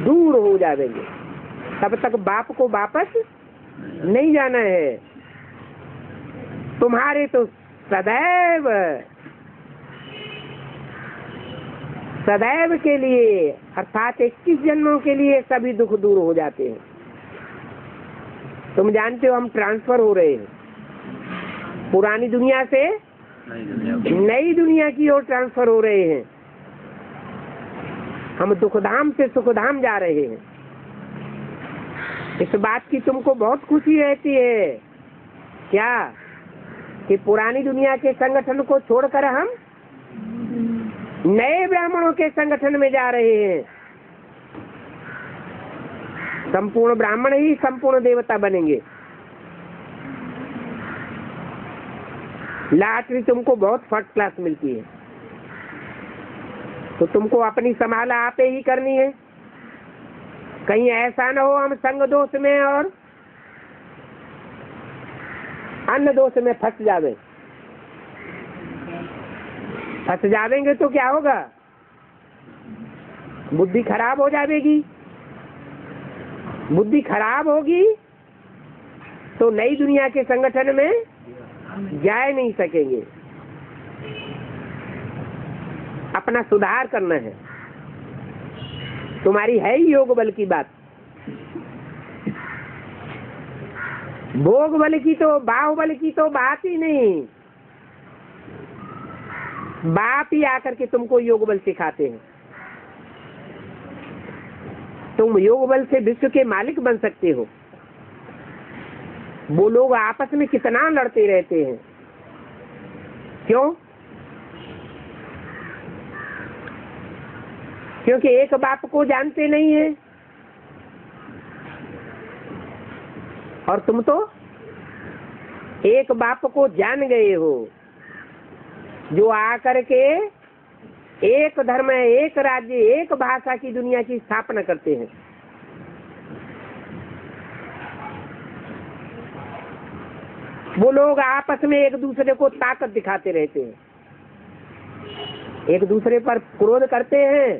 दूर हो जावेंगे, तब तक बाप को वापस नहीं जाना है। तुम्हारे तो सदैव सदैव के लिए अर्थात 21 जन्मों के लिए सभी दुख दूर हो जाते हैं। तुम जानते हो हम ट्रांसफर हो रहे हैं, पुरानी दुनिया से नई दुनिया की ओर ट्रांसफर हो रहे हैं। हम दुखधाम से सुखधाम जा रहे हैं। इस बात की तुमको बहुत खुशी रहती है क्या कि पुरानी दुनिया के संगठन को छोड़कर हम नए ब्राह्मणों के संगठन में जा रहे हैं। संपूर्ण ब्राह्मण ही संपूर्ण देवता बनेंगे। लॉटरी तुमको बहुत फर्स्ट क्लास मिलती है, तो तुमको अपनी संभाल आप ही करनी है। कहीं ऐसा न हो हम संग दोष में और अन्न दोष में फंस जावे। फंस जावेंगे तो क्या होगा? बुद्धि खराब हो जाएगी। बुद्धि खराब होगी तो नई दुनिया के संगठन में जा नहीं सकेंगे। अपना सुधार करना है। तुम्हारी है ही योग बल की बात। भोग बल की तो बाहुबल की तो बात ही नहीं। बाप ही आकर के तुमको योग बल सिखाते हैं। तुम योग बल से विश्व के मालिक बन सकते हो। वो लोग आपस में कितना लड़ते रहते हैं, क्यों? क्योंकि एक बाप को जानते नहीं है। और तुम तो एक बाप को जान गए हो, जो आकर के एक धर्म, एक राज्य, एक भाषा की दुनिया की स्थापना करते हैं। वो लोग आपस में एक दूसरे को ताकत दिखाते रहते हैं। एक दूसरे पर क्रोध करते हैं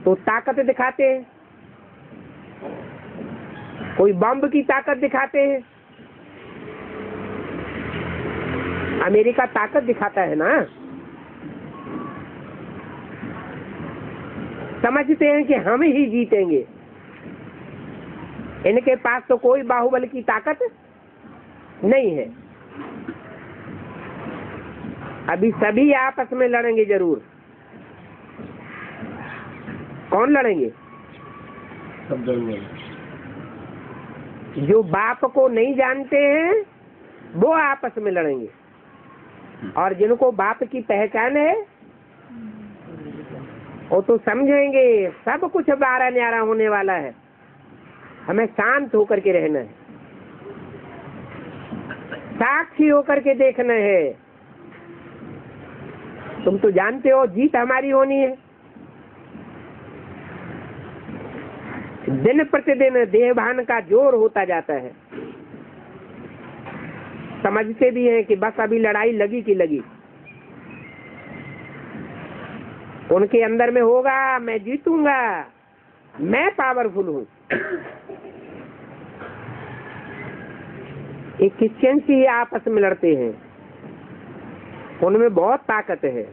तो ताकत दिखाते हैं। कोई बम की ताकत दिखाते हैं। अमेरिका ताकत दिखाता है ना। समझते हैं कि हम ही जीतेंगे। इनके पास तो कोई बाहुबल की ताकत नहीं है। अभी सभी आपस में लड़ेंगे जरूर। कौन लड़ेंगे? सब लड़ेंगे। जो बाप को नहीं जानते हैं वो आपस में लड़ेंगे, और जिनको बाप की पहचान है वो तो समझेंगे सब कुछ बारा न्यारा होने वाला है। हमें शांत होकर के रहना है, साक्षी होकर के देखना है। तुम तो जानते हो जीत हमारी होनी है। दिन प्रतिदिन देहभान का जोर होता जाता है। समझते भी हैं कि बस अभी लड़ाई लगी की लगी। उनके अंदर में होगा मैं जीतूंगा, मैं पावरफुल हूं। एक क्रिश्चियन ही आपस में लड़ते हैं, उनमें बहुत ताकत है।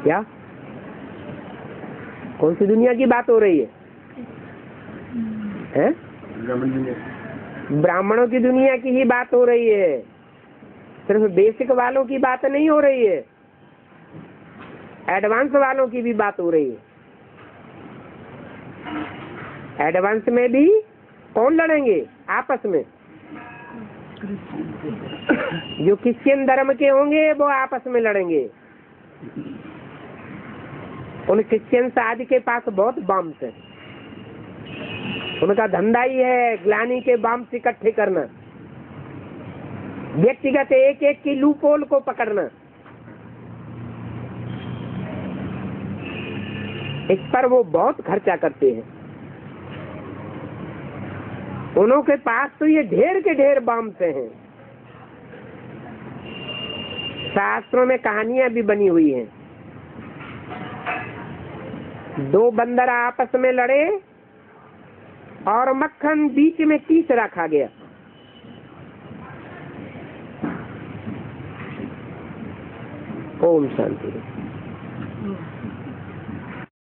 क्या? कौन सी दुनिया की बात हो रही है? हैं? ब्राह्मणों की दुनिया की ही बात हो रही है। सिर्फ बेसिक वालों की बात नहीं हो रही है, एडवांस वालों की भी बात हो रही है। एडवांस में भी कौन लड़ेंगे आपस में? जो क्रिश्चियन धर्म के होंगे वो आपस में लड़ेंगे। उन क्रिश्चियन आदि के पास बहुत बम्स है। उनका धंधा ही है ग्लानी के बम्स इकट्ठे करना, व्यक्तिगत एक एक की लूपोल को पकड़ना। इस पर वो बहुत खर्चा करते हैं। उन्हों के पास तो ये ढेर के ढेर बम्स हैं। शास्त्रों में कहानियां भी बनी हुई हैं। दो बंदर आपस में लड़े और मक्खन बीच में तीसरा खा गया। ओम शांति।